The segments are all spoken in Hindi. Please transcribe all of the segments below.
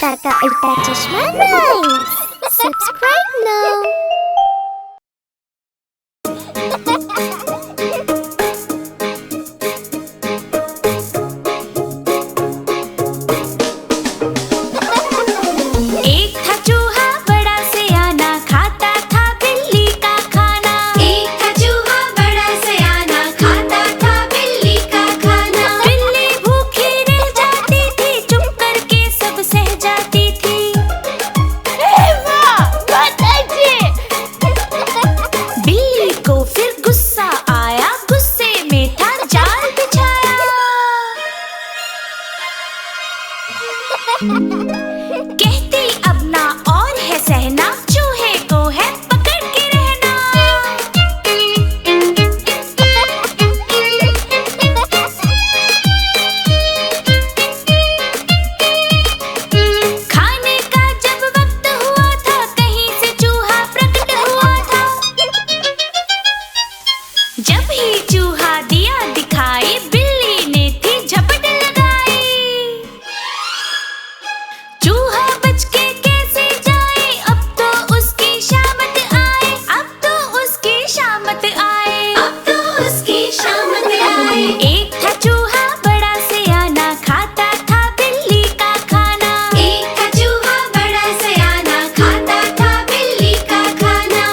अवतार का उल्टा चश्मा राइम्स। Subscribe now. एक था चूहा बड़ा सयाना, खाता था बिल्ली का खाना। एक था चूहा बड़ा सयाना, खाता था बिल्ली का खाना। बिल्ली भूखी रह जाती थी, चुप करके सब सह जाती थी। बिल्ली को फिर गुस्सा आया, गुस्से में था जाल बिछाया। कहती अब ना और है सहना, चूहे को है पकड़ के रहना। खाने का जब वक्त हुआ था, कहीं से चूहा प्रकट हुआ था। जब ही चूहा दिया दिखाई, बिल्ली ने थी झपट लगाई। चूहा बच के कैसे जाए, अब तो उसकी शामत आए। अब तो उसकी शामत आए। अब तो उसकी शामत आए। एक था चूहा बड़ा सयाना, खाता था बिल्ली का खाना। एक था चूहा बड़ा सयाना, खाता था बिल्ली का खाना।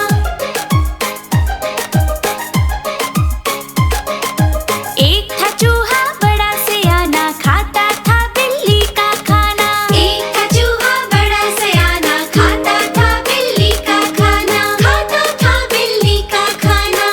एक था चूहा बड़ा सयाना, खाता था बिल्ली का खाना। एक था चूहा बड़ा सयाना, खाता था बिल्ली का खाना। खाता था बिल्ली का खाना।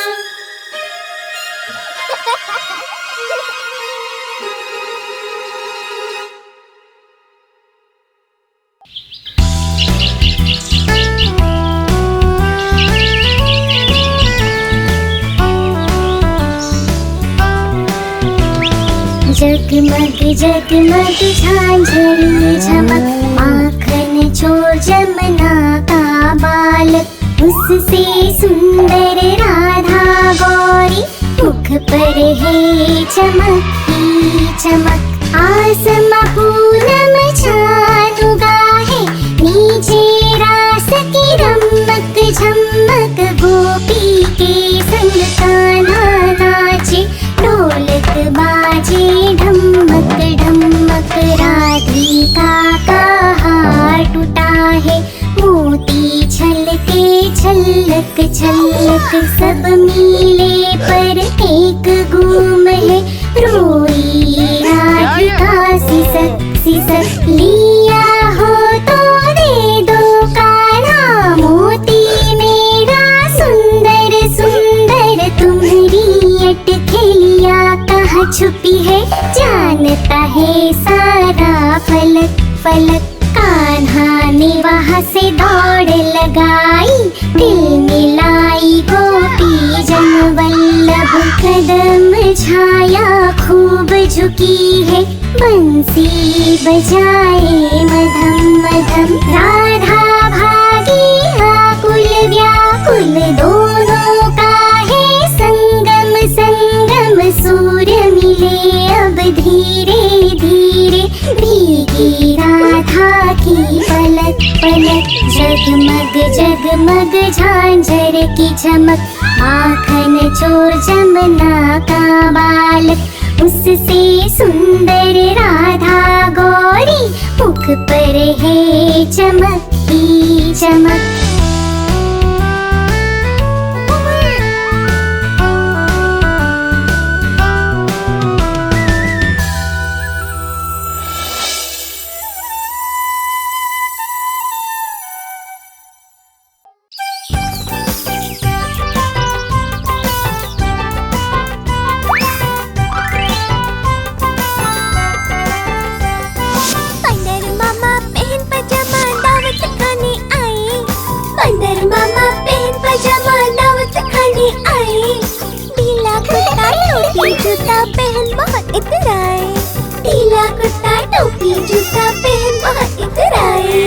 जगमग जगमग झांझरी झमक, माखन चोर जमुना का बालक। उससे सुंदर राधा गौरी, मुख पर है चमक ही चमक। आसमां पूनम चाँद गाहे, नीचे रास की रमक झमक। गोपी के संग कान्हा नाचे, ढोलक बाजे ढमक ढमक। राधिका का हार टूटा है, मोती छलके छलक छलक। सब मिले पर एक गुम है, रोई राधिका सिसक सिसक। लिया हो तो दे दो कान्हा, मोती मेरा सुंदर सुंदर। तुम्हारी अटखेलिया कहाँ छुपी है, जानता है सारा फलक फलक। कान्हा ने वहाँ से दौड़ लगाई, दिल मिलाई गोपी जन वल्लभ। कदम छाया खूब झुकी है, बंसी बजाए मधम मधम। राधा भागी आकुल व्याकुल, दोनों का है संगम संगम। सूर्य मिले अब धीरे धीरे, भीगी राधा की पलक पलक। जगमग जगमग झांझर की चमक, माखन चोर जमुना का बालक। उससे सुंदर राधा गौरी, मुख पर है चमक ही चमक। जूता पहन बहुत इधर आए। ढीला कुर्ता टोपी जूता पहन बहुत इधर आए।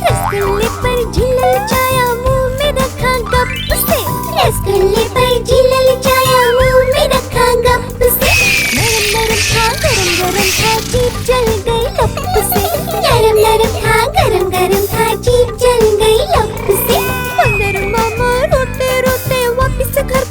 रसगुल्ले पर झिल्ल छाया, मुंह में रखा गप से। रसगुल्ले पर झिल्ल छाया, मुंह में रखा गप से। नरम नरम था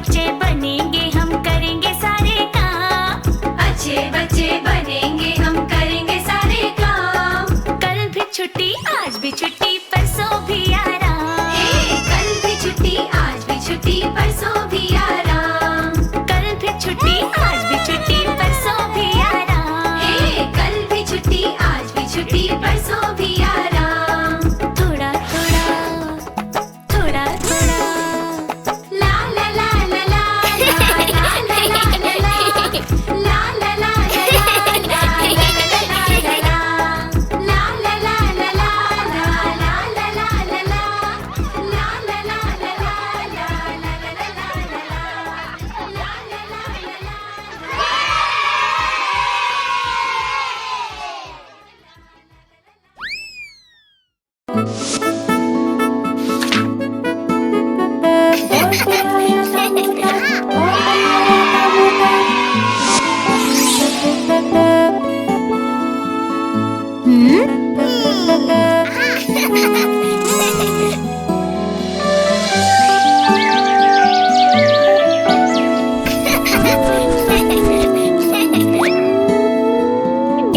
बच्चे बनेंगे हम करेंगे सारे काम। अच्छे बच्चे बनेंगे हम करेंगे सारे काम। कल भी छुट्टी आज भी छुट्टी परसों भी आराम। कल भी छुट्टी आज भी छुट्टी परसों भी आराम। कल भी छुट्टी आज भी छुट्टी परसों भी आराम। कल भी छुट्टी आज भी छुट्टी परसों भी आराम। थोड़ा थोड़ा थोड़ा थोड़ा ला ला ला ला ला ला ला ला ला ला ला ला ला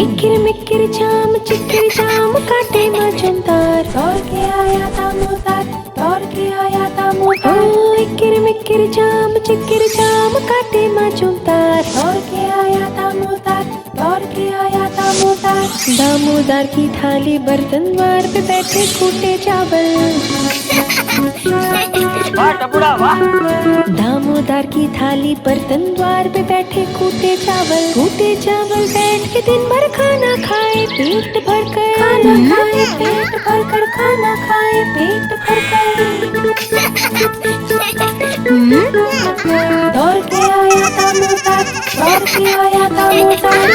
इक्किर मिक्किर चाम चिक्किर चाम काटे मचुमदार दौड़ के आया था मोतार दौड़ के आया था मोतार। इक्किर मिक्किर चाम चिक्किर चाम काटे मचुमदार दौड़ के आया था मोतार दौड़ के आया था मोतार। दामोदर की थाली बर्तन द्वार पे बैठे कूटे चावल। दामोदर की थाली बर्तन द्वार पे बैठे कूटे चावल बैठ के दिन भर खाना खाए पेट भर कर खाना खाए पेट भर कर खाना खाए पेट भर कर। दौड़ के आया था मोतार दौड़ के आया था मोतार।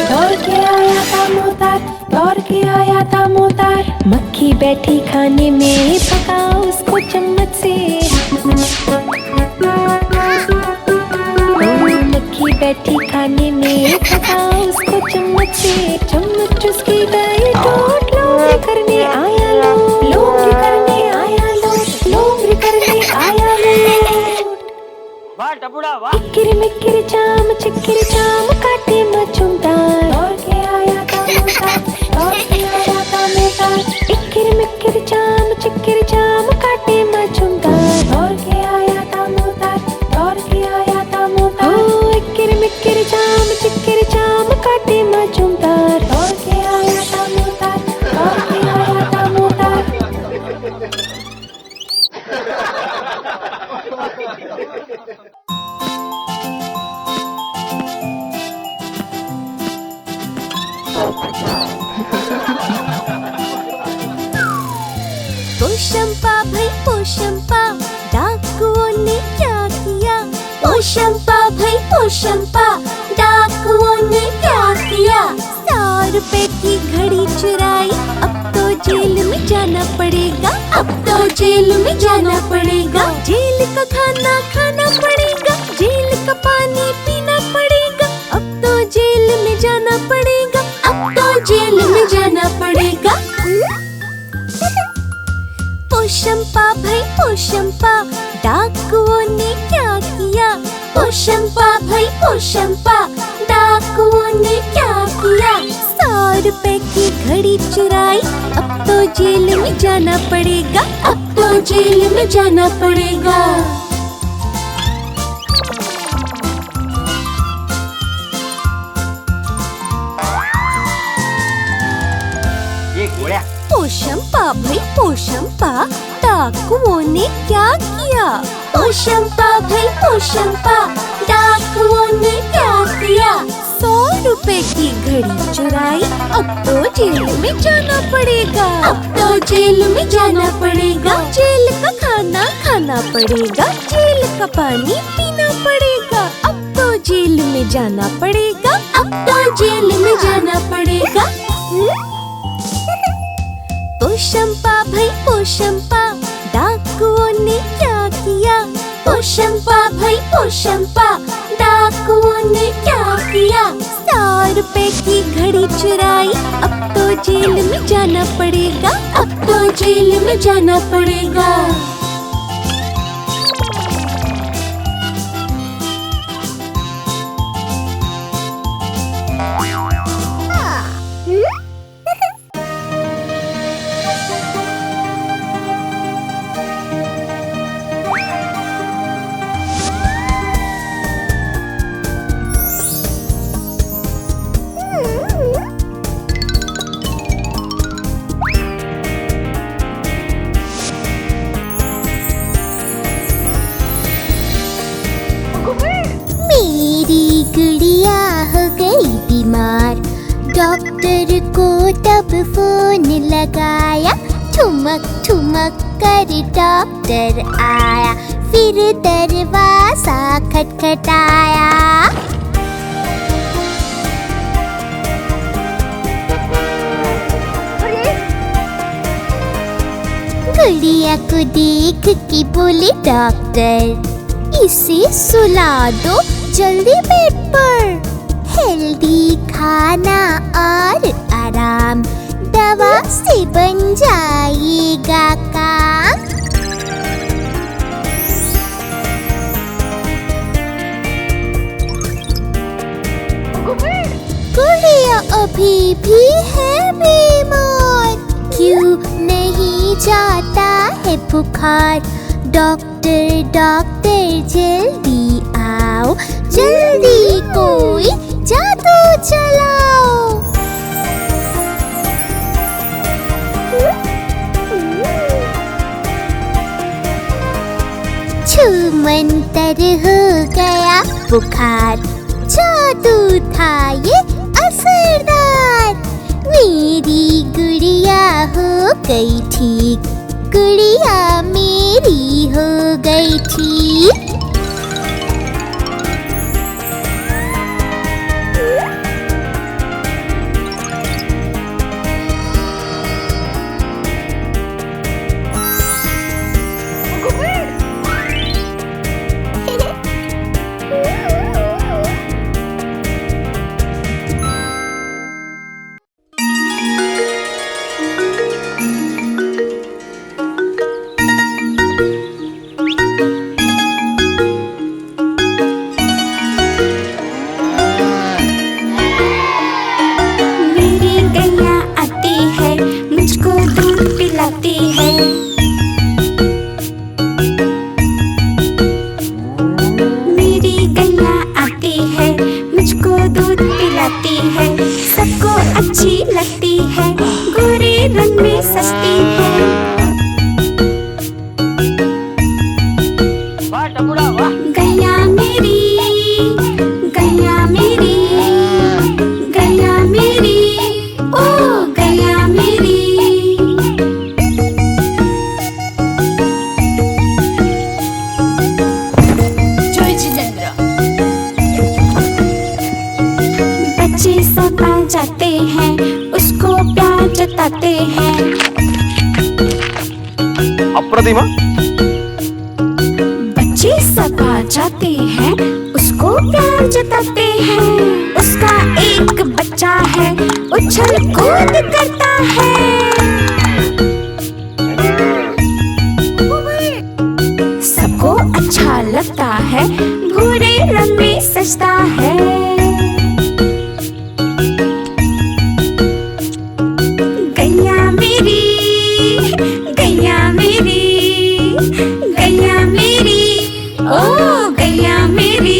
दौड़ के आया था मोतार दौड़ के आया था मोतार। मक्खी बैठी खाने में पका उसको चम्मच से। मक्खी बैठी खाने में पका उसको चम्मच से। चम्मच उसकी गई टूट लोमड़ी करने आया लोमड़ी करने आया लोमड़ी करने आया इक्किर मिक्किर चाम चिक्किर चाम काटे मचुमदार दौड़ के आया था मोतार दौड़ के आया था मोतार। इक्किर मिक्किर चाम चिक्किर चाम काटे मचुमदार दौड़ के आया था मोतार दौड़ के आया था मोतार। इक्किर मिक्किर चाम चिक्किर चाम काटे मचुमदार दौड़ के आया था मोतार दौड़ के आया था मोतार। पोशंपा भाई पोशंपा डाकुओं ने क्या किया। पोशंपा भाई पोशंपा डाकुओं ने क्या किया। 100 रुपए की घड़ी चुराई अब तो जेल में जाना पड़ेगा अब तो जेल में जाना पड़ेगा। जेल का खाना खाना पड़ेगा जेल का पानी पीना पड़ेगा अब तो जेल में जाना पड़ेगा अब तो जेल में जाना पड़ेगा। पोशंपा भाई पोशंपा डाकुओं ने क्या किया। पोशंपा भाई पोशंपा डाकुओं ने क्या किया। 100 रुपए की घड़ी चुराई अब तो जेल में जाना पड़ेगा अब तो जेल में जाना पड़ेगा। पोशंपा भाई पोशंपा डाकुओं ने क्या किया। पोशंपा भाई पोशंपा डाकुओं ने क्या किया। 100 रुपए की घड़ी चुराई अब तो जेल में जाना पड़ेगा अब तो जेल में जाना पड़ेगा। जेल का खाना खाना पड़ेगा जेल का पानी पीना पड़ेगा अब तो जेल में जाना पड़ेगा अब तो जेल में जाना पड़ेगा। पोशंपा भाई पोशंपा डाकुओं ने क्या किया। पोशंपा भाई पोशंपा डाकुओं ने क्या किया। 100 रुपए की घड़ी चुराई अब तो तो जेल में जाना पड़ेगा, अब तो जेल में जाना पड़ेगा। मेरी गुड़िया हो गई बीमार, डॉक्टर को तब फोन लगाया, ठुमक ठुमक कर डॉक्टर आया, फिर दरवाजा खटखटाया। गुड़िया को देख के बोले डॉक्टर, इसे सुला दो जल्दी बेड पर, हेल्दी खाना और आराम, दवा से बन जाएगा काम। गुड़िया अभी भी है बीमार, क्यों नहीं जाता है बुखार, डॉक्टर डॉक्टर जल्दी आओ, जल्दी कोई जादू चलाओ। छूमंतर हो गया बुखार, जादू था ये असरदार, मेरी गुड़िया हो गई ठीक, गुड़िया मेरी हो गई ठीक। अच्छी लगती है, गोरे रंग में सस्ती है। गैया मेरी, गैया मेरी, गैया मेरी, ओ गैया मेरी। जय जितेंद्र। बच्चे सब आ जाते हैं, उसको प्यार जताते हैं। अप्रतिमा। बच्चे सब आ जाते हैं, उसको प्यार जताते हैं। उसका एक बच्चा है, उछल कूद करता है। सबको अच्छा लगता है, भूरे रंग में सजता है। गैया मेरी, गैया मेरी, गैया मेरी, ओ गैया मेरी।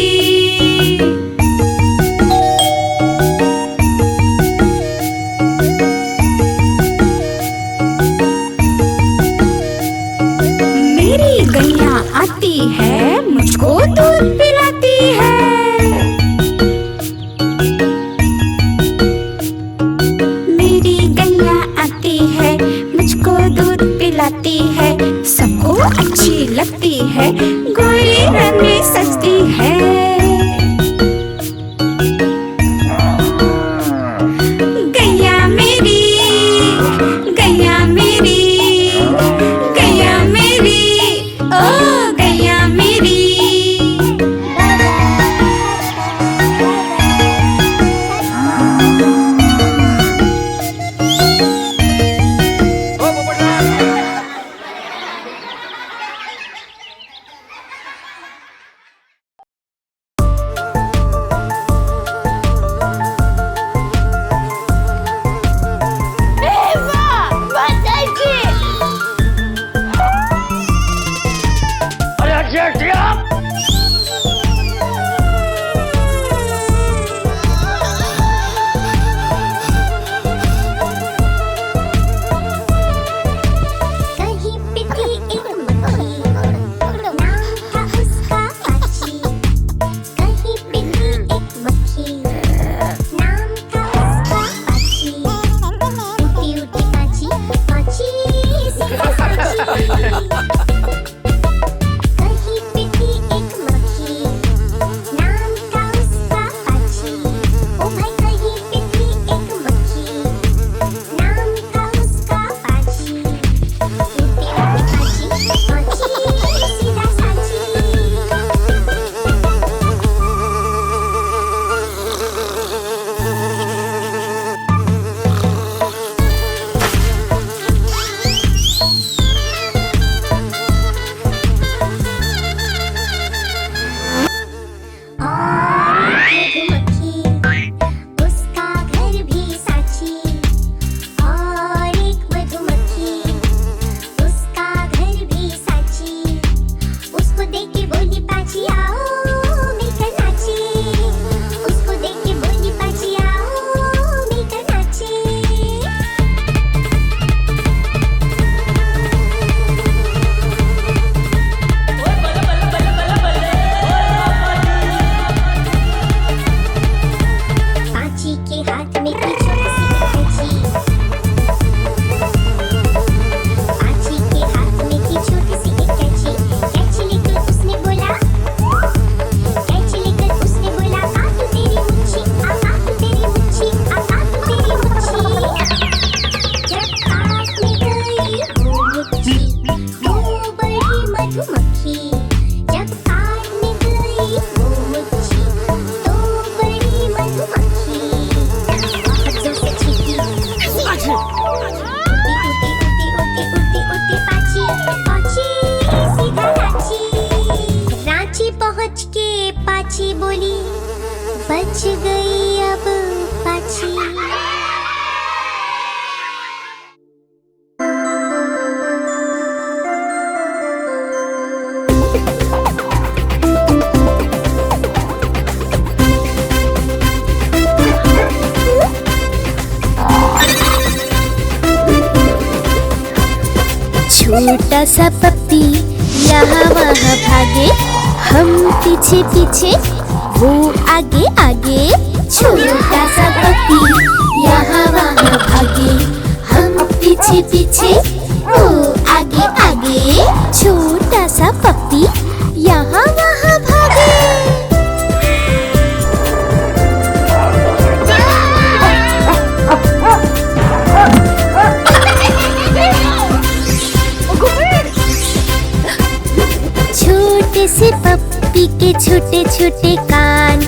बच गई अब पाची। छोटा सा पप्पी यहाँ वहाँ भागे, हम पीछे पीछे वो आगे आगे। छोटा सा पप्पी यहाँ वहाँ भागे, हम पीछे पीछे वो आगे आगे। छोटा सा पप्पी यहाँ वहाँ भागे। छोटे से पप्पी के छोटे छोटे कान,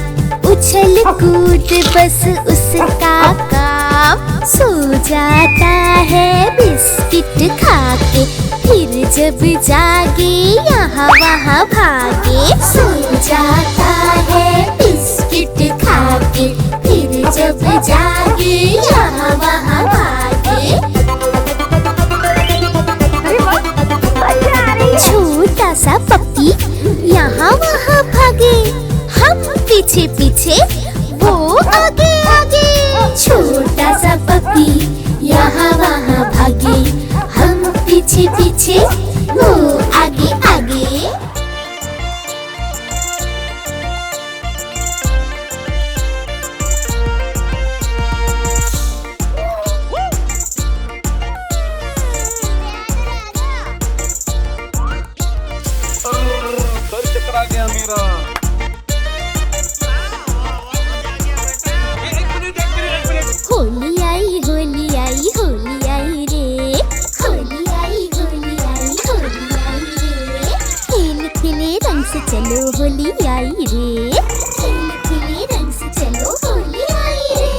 उछल कूद बस उसका काम। सो जाता है बिस्किट खा के, फिर जब जागे यहाँ वहाँ भागे। सो जाता है बिस्किट खा के, फिर जब जागे यहाँ वहाँ भागे। छोटा सा पप्पी यहाँ वहाँ भागे, हम पीछे पीछे वो आगे आगे। छोटा सा पप्पी यहाँ वहाँ भागे, हम पीछे पीछे वो आगे आगे। चक्कर आ गया मेरा। होली आई होली आई होली आई रे, होली आई होली आई होली आई रे। खेल खेले रंग से चलो होली आई रे, खेल खेले रंग से चलो होली आई रे।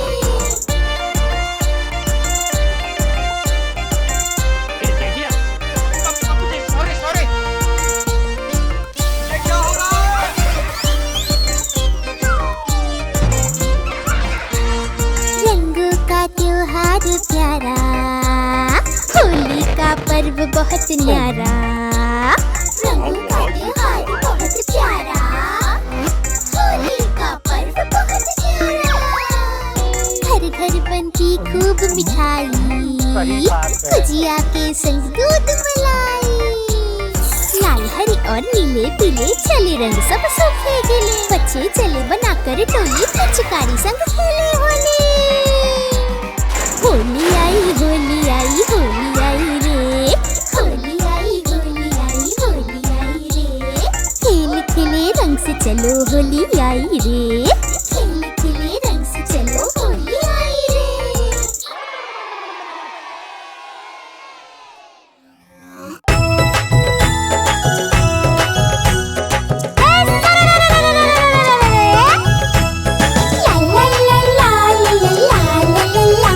त्योहार प्यारा, होली का पर्व बहुत न्यारा। रंगों का त्योहार बहुत प्यारा, होली का पर्व बहुत न्यारा। घर घर बनती खूब मिठाई, गुजिया के संग दूध मलाई। लाल हरी और नीले पीले चले रंग सब सूखे गिले, बच्चे चले बनाकर टोली, पिचकारी संग खेले होली। होली आई होली आई होली आई रे, होली आई होली आई होली आई रे। खेल खेले रंग से चलो होली आई रे, खेल खेले रंग से चलो होली आई रे। ला ला ला ला ला ला ला ला ला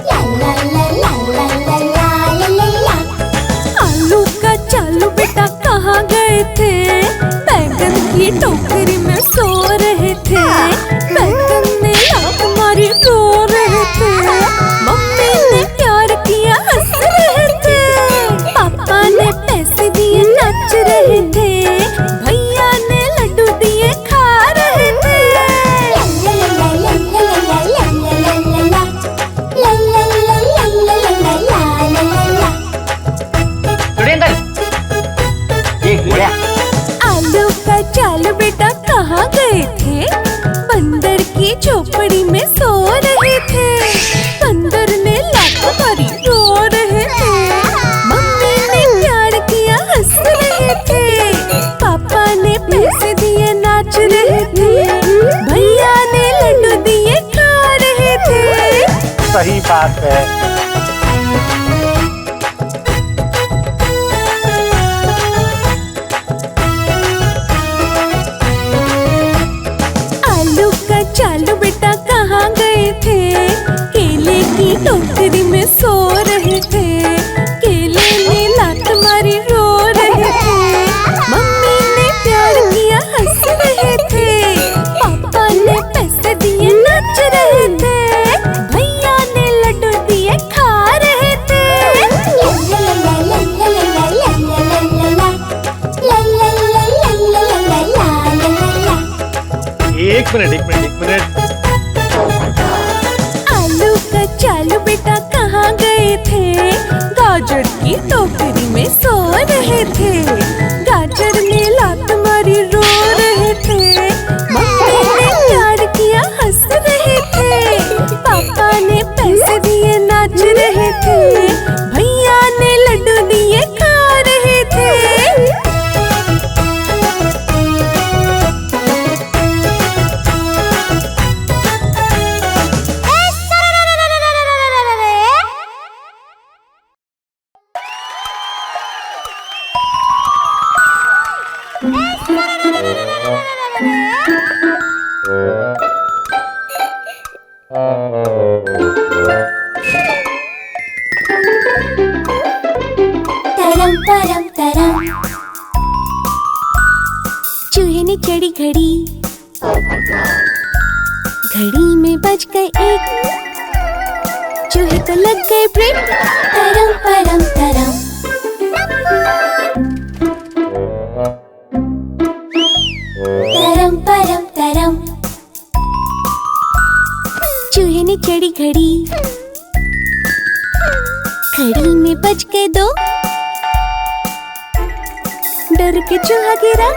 ला ला ला ला। बात है। आलू का चालू बेटा कहाँ गए थे? केले की टोकरी में सो रहे थे। केले ने लात मारी रो रहे थे। मम्मी ने प्यार किया हंस रहे थे। पापा ने पैसे दिए नाच रहे थे। भैया ने लड्डू दिए खा रहे थे। एक मिनट। आलू का चालू बेटा कहाँ गए थे? गाजर की टोकरी में सो रहे थे। गाजर ने लात मारी रो रहे थे। मम्मी ने प्यार किया हंस रहे थे। पापा ने पैसे दिए नाच रहे थे। भैया ने लड्डू दिए खा रहे थे। तरम परम तरम। चूहे ने चढ़ी घड़ी। घड़ी में बज गए एक। चूहे को लग गए ब्रेक। तरम परम तरम। तरम परम तरम। चूहे ने चढ़ी घड़ी। घड़ी में बज गए दो। डर के चूहा गिरा।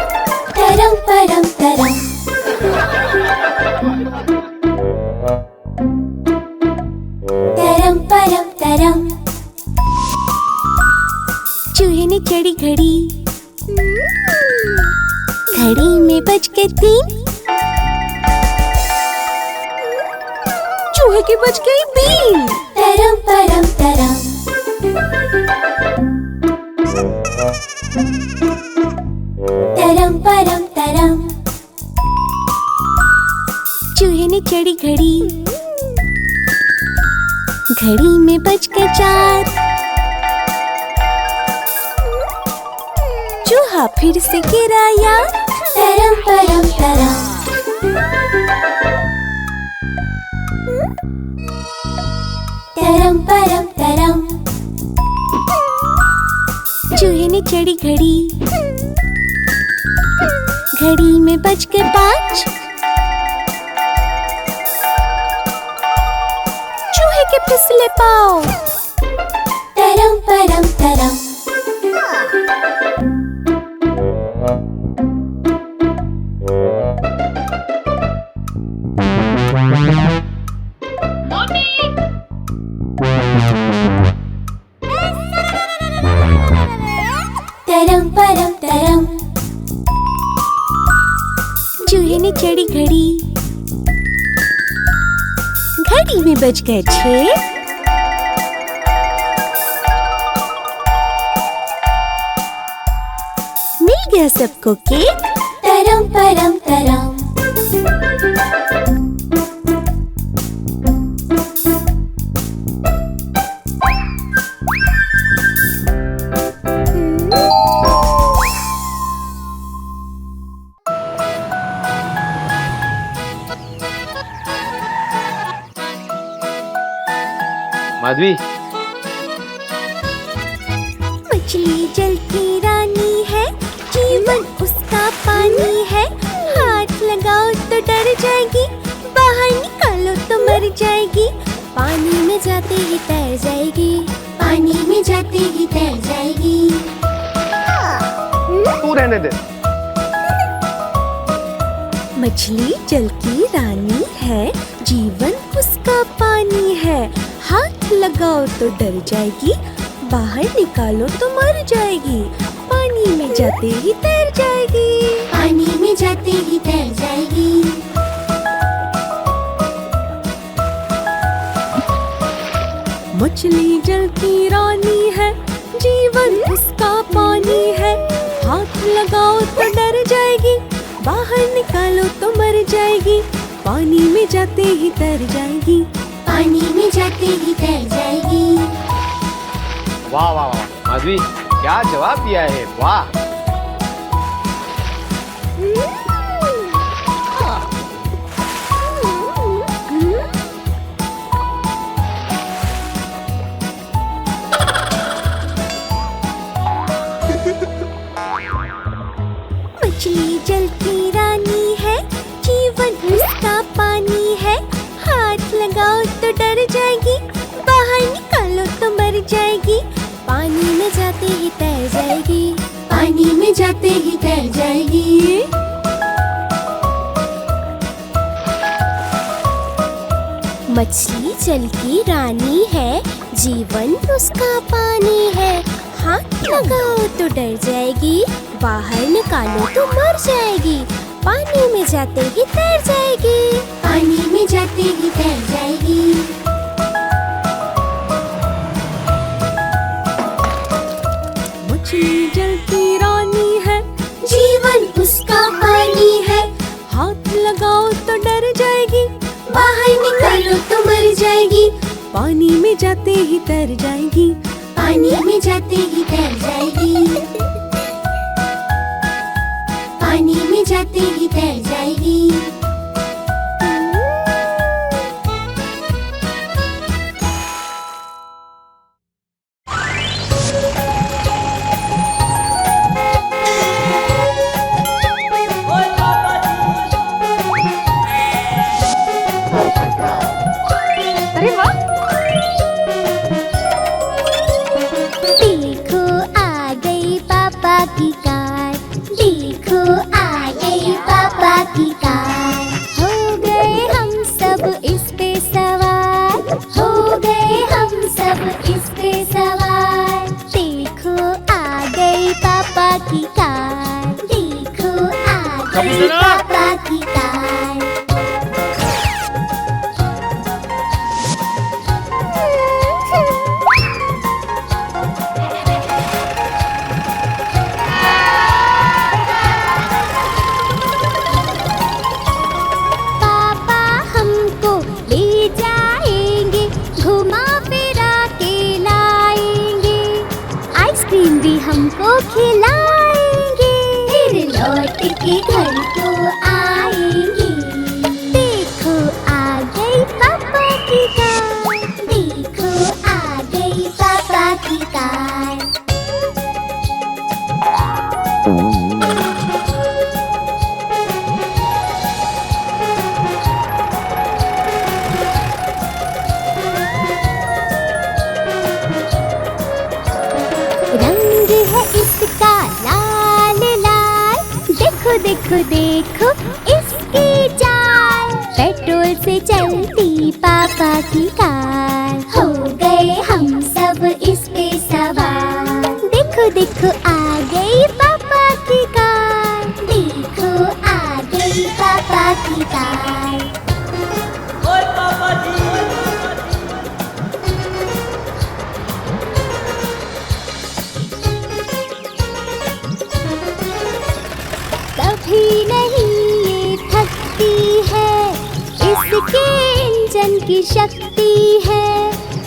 तरम परम तरम। तरम परम तरम। चूहे ने चढ़ी घड़ी। घड़ी में बज के तीन। चूहे की बज गई बीन। तरम परम तरम। तरम परम तरम। चूहे ने चढ़ी घड़ी। घड़ी में बज के चार। चूहा फिर से गिरा यार। तरम परम तरम। तरम परम तरम। चूहे ने चढ़ी घड़ी। घड़ी में बज के पाँच। चूहे के फिसले पाँव। तरम परम तरम। तरम परम तरम। चूहे ने चढ़ी घड़ी। घड़ी में बज गए छह। मिल गया सबको केक। तरम परम तरम। माधवी, मछली जल की रानी है, जीवन उसका पानी है। हाथ लगाओ तो डर जाएगी, बाहर निकालो तो मर जाएगी। पानी में जाते ही तैर जाएगी, पानी में जाते ही तैर जाएगी। तू रहने दे। मछली जल की रानी है, जीवन उसका पानी है। हाथ लगाओ तो डर जाएगी, बाहर निकालो तो मर जाएगी। पानी में जाते ही तैर जाएगी, पानी में जाते ही तैर जाएगी। मछली जल की रानी है, जीवन उसका पानी है। हाथ लगाओ तो डर जाएगी, बाहर निकालो तो मर जाएगी। पानी में जाते ही तर जाएगी, पानी में जाते ही तैर जाएगी। वाह वाह वाह माधवी, क्या जवाब दिया है, वाह। मछली जल की रानी है, जीवन उसका पानी है। हाथ लगाओ तो डर जाएगी, बाहर निकालो तो मर जाएगी। पानी में जाते ही तैर जाएगी, पानी में जाते ही तैर जाएगी। मछली जल की रानी है, जीवन उसका पानी है। हाथ लगाओ तो डर जाएगी, बाहर निकालो तो मर जाएगी। पानी में जाते ही तैर जाएगी, पानी में जाते ही तैर जाएगी। मछली जल की रानी है, जीवन उसका पानी है। हाथ लगाओ तो डर जाएगी, बाहर निकालो तो मर जाएगी। पानी में जाते ही तर जाएगी, पानी में जाते ही तैर जाएगी, पानी में जाते ही तैर जाएगी। देखो आ गई पापा की कार, देखो आ गई पापा की कार। हो गए हम सब इस पे सवार, हो गए हम सब इस पे सवार। देखो आ गई पापा की कार, देखो आ गई पापा की कार। पापा हमको ले जाएंगे, घुमा फिरा के लाएंगे। आइसक्रीम भी हमको खिलाएंगे, फिर लौट के घर को आएंगे। देखो आ गई पापा की कार, देखो आ गई पापा की कार। रंग है इसका लाल लाल, देखो देखो देखो इसकी चाल। पेट्रोल से चलती पापा की कार, हो गए हम सब इस पे सवार। देखो देखो आ गई पापा की कार, देखो आ गई पापा की कार। कभी नहीं ये थकती है, इसके इंजन की शक्ति है।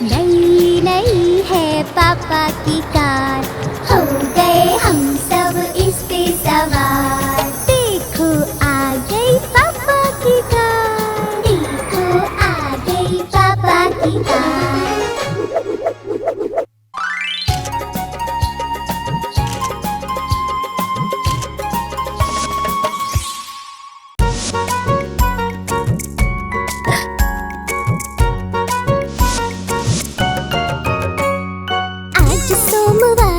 नई नई है पापा की कार, हो गए हम सब इस पे सवार। देखो आ गई पापा की कार, देखो आ गई पापा की कार। आज सोमवार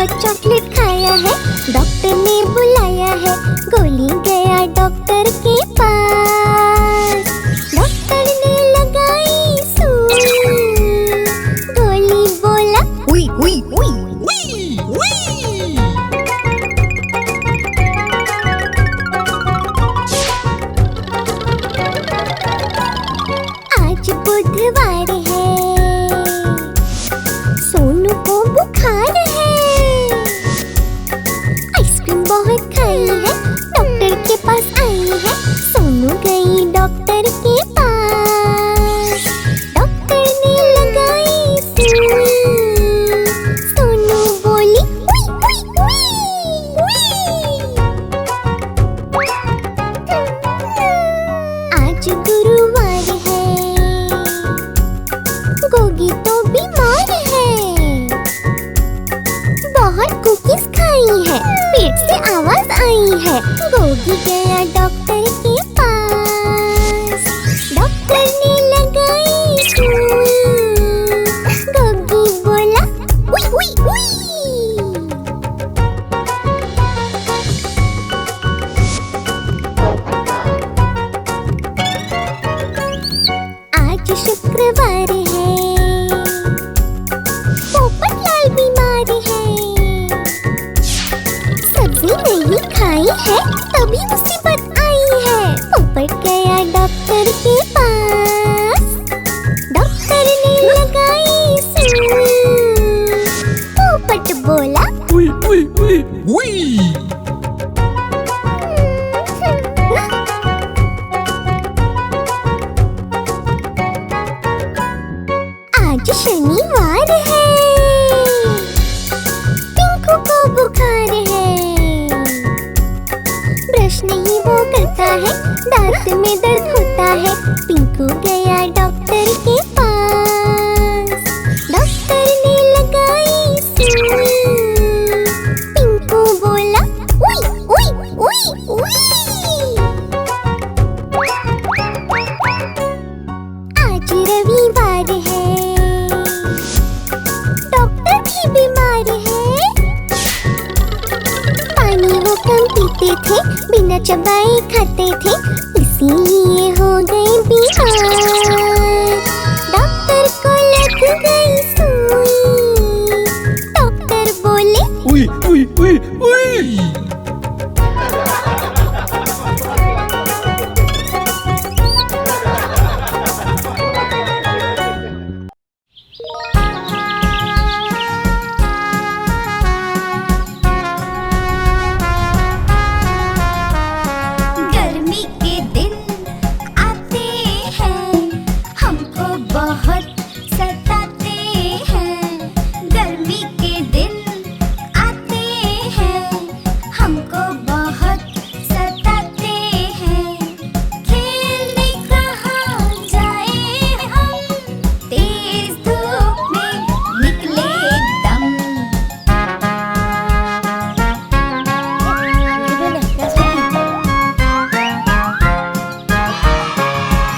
बहुत चॉकलेट खाया है, डॉक्टर ने बुलाया है, गोली गया डॉक्टर के पास। डॉक्टर ने लगाई सुई, गोली बोला उई उई उई उई उई। आज बुधवार है, सोनू को बुखार है, आइसक्रीम बहुत खाई है, डॉक्टर के पास आई है, सोनू गई डॉक्टर के पास। डॉक्टर ने लगाई सुई, सोनू बोली उई उई उई उई। आज गुरुवार है, गोगी तो बीमार है, बहुत कुकीज खाई है, पेट से आवाज आई है, गोगी गया डॉक्टर के पास। डॉक्टर ने लगाई सुई, गोगी बोला उई उई उई। आज शुक्रवार है, पोपटलाल बीमार है, सब्जी नहीं खाई है, तभी मुसीबत आई है, पोपट गया डॉक्टर के पास। डॉक्टर ने लगाई सुई, पोपट बोला उई उई उई उई। आज शनिवार है, पिंकू को बुखार है, ब्रश नहीं वो करता है, दांत में दर्द होता है, पिंकू गया डॉक्टर के पास। डॉक्टर ने लगाई सुई, पिंकू बोला उई उई उई उई। आज रविवार है, डॉक्टर भी बीमार है, पानी वो कम पीते थे, बिना चबाए खाते थे, इसीलिए हो गए बीमार। डॉक्टर को लग गई सुई, डॉक्टर बोले उई उई उई उई। गर्मी के दिन आते हैं, हमको बहुत सताते हैं। गर्मी के दिन आते हैं, हमको बहुत सताते हैं। खेलने कहाँ जाए हम, तेज धूप में निकले दम।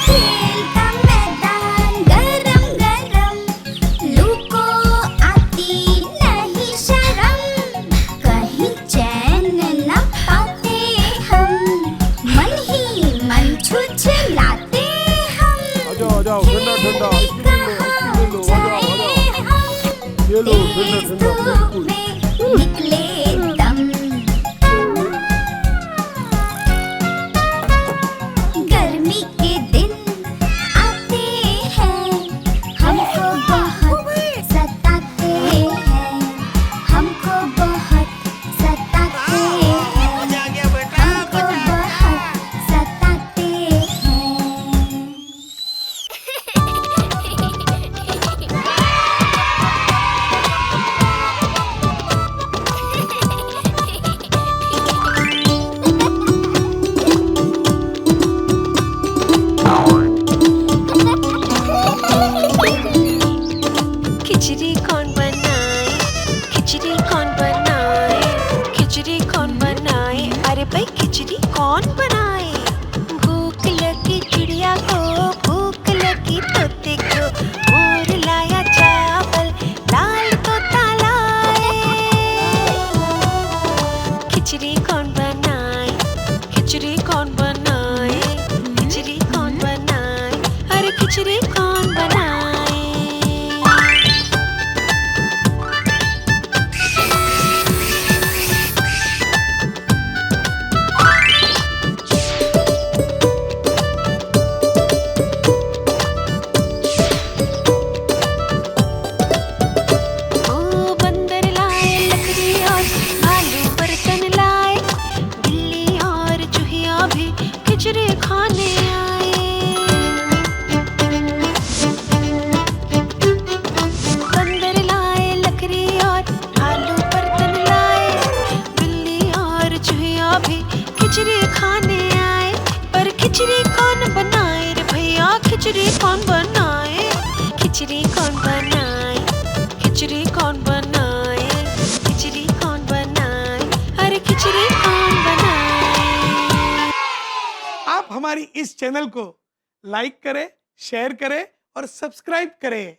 खेल का मैदान गरम गरम, लू को आती नहीं शर्म, कहीं चैन न पाते हम, मन ही मन छुछलाते हम। आ जाओ आ जाओ, ठंडा ठंडा खेलने आइसक्रीम ले लो, कहाँ आइसक्रीम ले लो, आ जाओ आ जाओ। ये लो ठंडा तेज ठंडा धूप बिल्कुल। में निकले दम। गर्मी के दिन आते हैं, हमको बहुत सताते हैं, हमको बहुत सताते हैं, हमको बहुत सताते हैं। खिचड़ी कौन बनाए? खिचड़ी खाने आए। बंदर लाए लकड़ी और आलू बर्तन लाए, बिल्ली और चूहिया भी खिचड़ी खाने आए। पर खिचड़ी कौन बनाए रे भैया, खिचड़ी कौन बनाए? खिचड़ी कौन बनाए? खिचड़ी कौन बनाए? खिचड़ी कौन बनाए? अरे खिचड़ी कौन बनाए? आप हमारी इस चैनल को लाइक करें, शेयर करें और सब्सक्राइब करें।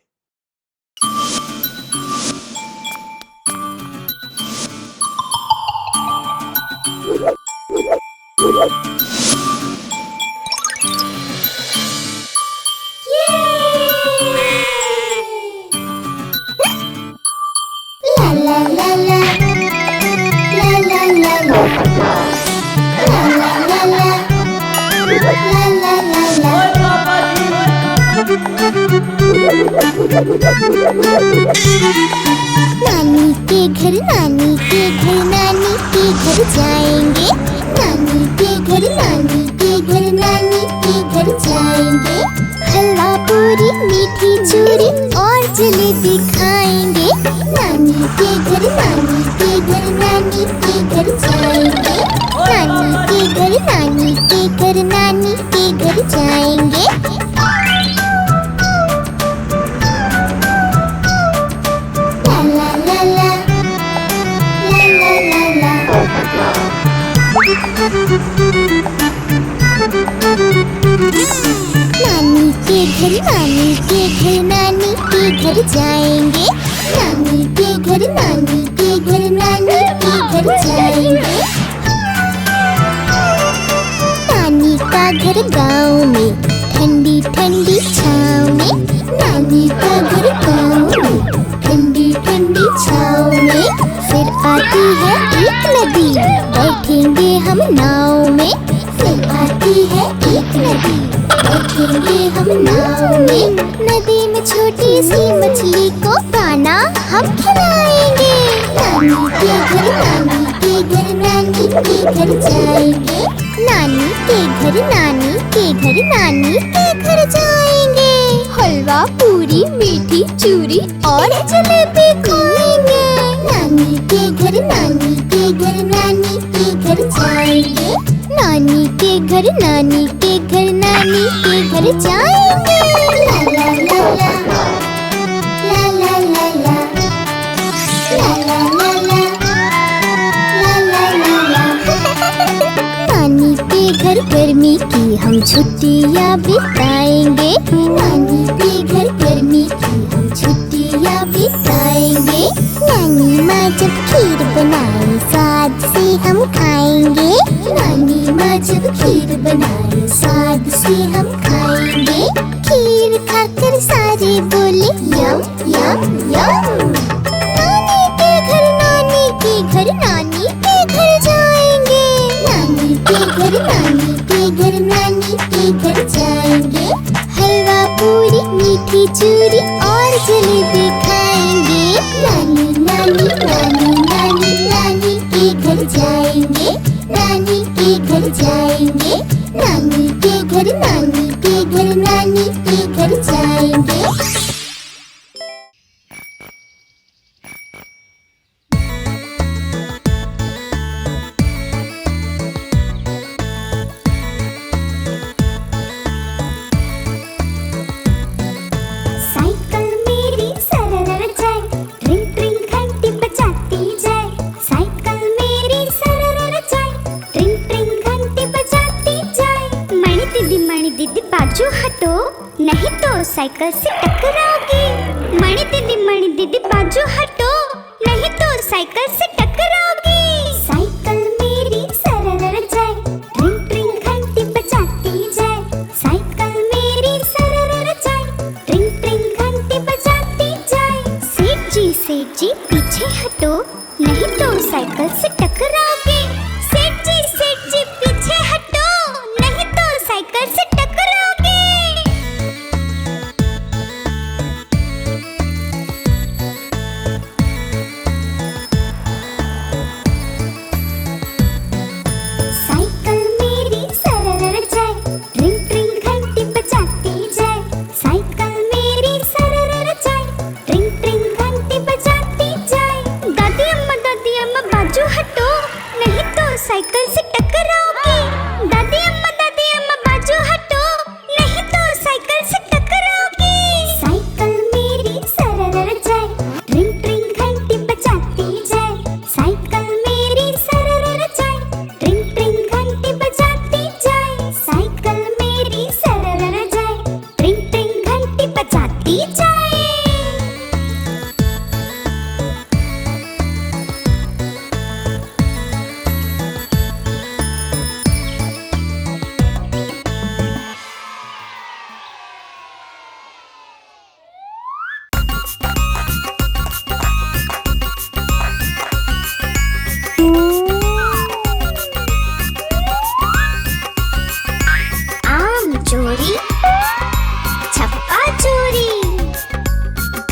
La la la la, la la la la, la la la la, la la la la. नानी के घर नानी के घर नानी के घर जाएंगे, नानी के घर नानी के घर नानी के घर जाएंगे। हलवा पूरी मीठी चूरी और जलेबी खाएंगे, नानी के घर नानी के घर नानी के घर जाएंगे, नानी के घर नानी के घर नानी के घर जाएंगे। ला ला ला ला, ला ला ला ला। नानी के घर नानी के घर नानी के घर जाएंगे, नानी के घर नानी के घर नानी के घर जाएंगे। नानी का घर गाँव में ठंडी ठंडी छाँव में, नानी का घर गाँव में ठंडी ठंडी छाँव में। फिर आती है एक नदी, बैठेंगे हम नाव में, फिर आती है एक नदी, बैठेंगे हम नाव में। नदी में छोटी सी मछली को दाना हम खिलाएंगे, नानी के घर नानी के घर नानी के घर जाएंगे, नानी के घर नानी के घर नानी के घर जाएंगे। हलवा पूरी मीठी चूरी और जलेबी खाएंगे, नानी के घर नानी के घर नानी के घर जाएंगे, नानी के घर नानी के घर नानी के घर जाएंगे। ला ला ला ला, ला ला ला ला, ला ला ला ला, ला ला ला ला। नानी के घर गर्मी की हम छुट्टियाँ बिताएंगे, नानी के घर गर्मी की हम छुट्टियाँ बिताएंगे। नानी माँ जब खीर बनाए स्वाद से हम खाएंगे, नानी माँ जब खीर बनाए स्वाद से हम खाएंगे। खीर खाकर सारे बोले यम यम यम। नानी के घर नानी के घर नानी के घर जाएंगे, नानी के घर नानी के घर नानी के घर जाएंगे। हलवा पूरी मीठी चूरी और जलेबी खाएंगे, नानी नानी नानी नानी नानी के घर जाएंगे, नानी के घर जाएंगे, नानी के घर नानी के घर नानी के घर जाएंगे। साइकिल मेरी सरर जाए, ट्रिंग ट्रिंग घंटी बजाती जाए, साइकिल मेरी सरर जाए, ट्रिंग ट्रिंग घंटी बजाती जाए। मणि दीदी बाजू हटो, नहीं तो साइकिल से टकराओगी। मणि दीदी बाजू हटो, नहीं तो साइकिल से टकराओगी। साइकिल मेरी सरर जाए, ट्रिंग ट्रिंग घंटी बजाती जाए, साइकिल मेरी सरर जाए। हटो, नहीं तो साइकिल से टकराओगे। सेठ जी पीछे हटो, नहीं तो साइकिल से टकराओगे। साइकिल मेरी सरर जाए, ट्रिंग ट्रिंग घंटी बजाती जाए। साइकिल मेरी सरर जाए, ट्रिंग ट्रिंग घंटी बजाती जाए। दादी अम्मा बाजू हटो, नहीं तो साइकिल से टकराओगे। दादी अम्मा बाजू हटो, नहीं तो साइकिल से टकराओगे। साइकिल मेरी सरर जाए, ट्रिंग ट्रिंग घंटी बजाती जाए। साइकिल मेरी सरर जाए, ट्रिंग ट्रिंग घंटी बजाती जाए। साइकिल मेरी सरर जाए, ट्रिंग ट्रिंग घंटी बजाती जाए। आम चोरी, छप्पा चोरी,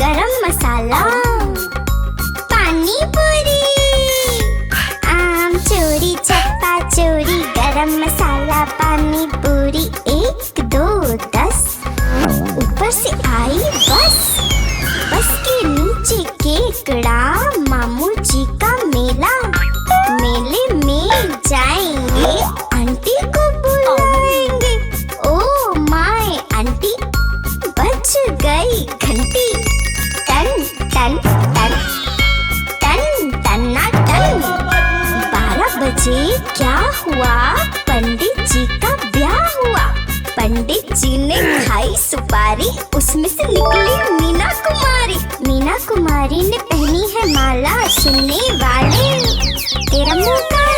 गरम मसाला, पानी पूरी। आम चोरी, छप्पा चोरी, गरम मसाला, पानी पूरी। 1 2 10, ऊपर से आई बस। बस के नीचे केकड़ा, मामू जी का मेला। मेले में जाएंगे, आंटी को बुलाएंगे। ओ माय आंटी, बज गई घंटी। Ton ton ton ton टन्ना ton. 12 बजे क्या हुआ? पंडित जी का ब्याह हुआ। पंडित जी ने खाई सुपारी, उसमें से निकली मीना कुमारी। मीना कुमारी ने पहनी है माला, सुनने वाले तेरा मुंह काला।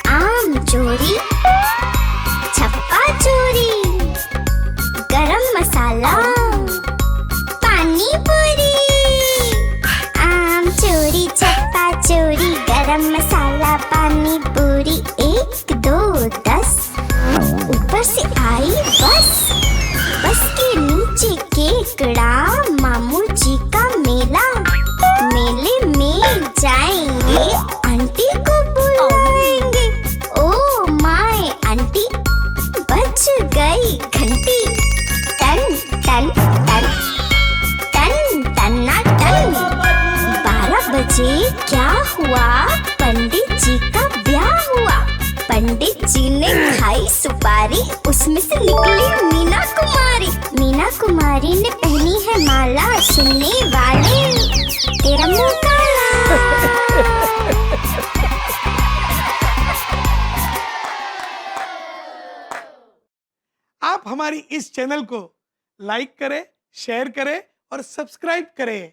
आम चोरी, छप्पा चोरी, गरम मसाला, पानी पूरी। आम चोरी, छप्पा चोरी, गरम मसाला, पानी पूरी। 1 2 10, ऊपर से आई बस। बस के नीचे केकड़ा, मामू जी का मेला। मेले में जाएंगे, आंटी को बुलाएंगे। ओ माय आंटी, बज गई घंटी। Ton ton ton ton टन्ना ton. 12 बजे क्या हुआ? पंडित जी का ब्याह हुआ। पंडित जी ने खाई सुपारी, उसमें से निकली मीना कुमारी। मीना कुमारी ने पहनी है माला, सुनने वाले तेरा मुंह काला। आप हमारी इस चैनल को लाइक करें, शेयर करें और सब्सक्राइब करें।